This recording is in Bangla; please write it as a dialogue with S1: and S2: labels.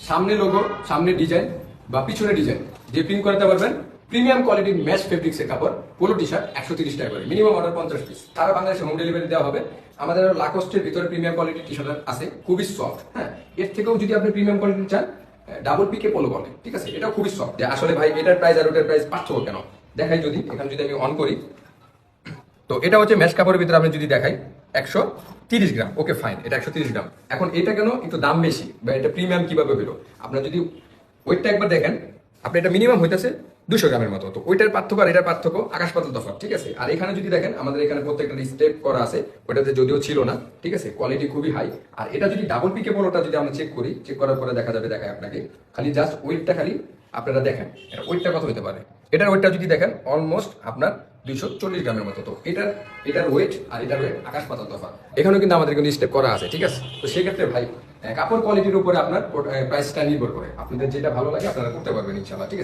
S1: সামনে লোগো, সামনে ডিজাইন বা পিছনে ডিজাইন যে প্রিন্ট করাতে পারবেন। প্রিমিয়াম কোয়ালিটির ম্যাচ ফেব্রিক্সের কাপড়, পোলো টি শার্ট 130 টাকা করে, মিনিমাম অর্ডার 50 পিস। সারা বাংলাদেশে হোম ডেলিভারি দেওয়া হবে। আমাদের লাকোস্টের ভিতরে প্রিমিয়াম কোয়ালিটির টি শার্ট আছে, খুবই সফট। হ্যাঁ, এর থেকেও যদি আপনি প্রিমিয়াম কোয়ালিটি চান, ডাবল পিকে পোলো বলে, ঠিক আছে, এটাও খুবই সফট। আসলে ভাই এটার প্রাইস আর ওটার প্রাইস পার্থক্য কেন দেখাই, যদি এখানে যদি আমি অন করি, তো এটা হচ্ছে ম্যাচ কাপড়ের ভিতরে আপনি যদি দেখাই 130 গ্রাম, ওকে ফাইন, এটা 130 গ্রাম। এখন এটা কেন একটু দাম বেশি বা এটা প্রিমিয়াম কিভাবে হলো, আপনার যদি ওইটা একবার দেখেন, আপনি এটা মিনিমাম হইতেছে 200 গ্রামের মতো। তো ওইটার পার্থক্য আর এটার পার্থক্য আকাশ পাতাল তফাৎ, ঠিক আছে। আর এখানে যদি দেখেন, আমাদের এখানে প্রত্যেকটা স্টেপ করা আছে, ওইটাতে যদিও ছিল না, ঠিক আছে, কোয়ালিটি খুবই হাই। আর এটা যদি ডাবল পিকে বলোটা যদি আমরা চেক করি, চেক করার পরে দেখা যাবে, দেখায় আপনাকে খালি জাস্ট ওয়েটটা খালি আপনারা দেখেন, এটা ওয়েটটা কত হতে পারে। এটার ওয়েটটা যদি দেখেন অলমোস্ট আপনার 240 গ্রামের মতো। তো এটার ওয়েট আর এটার ওয়েট আকাশ পাতাল তফাৎ। এখানেও কিন্তু আমাদের কিন্তু স্টেপ করা আছে, ঠিক আছে। তো সেক্ষেত্রে ভাই কাপড় কোয়ালিটির উপরে আপনার প্রাইসটা নির্ভর করে, আপনাদের যেটা ভালো লাগে আপনারা করতে পারবেন ইনশাআল্লাহ, ঠিক আছে।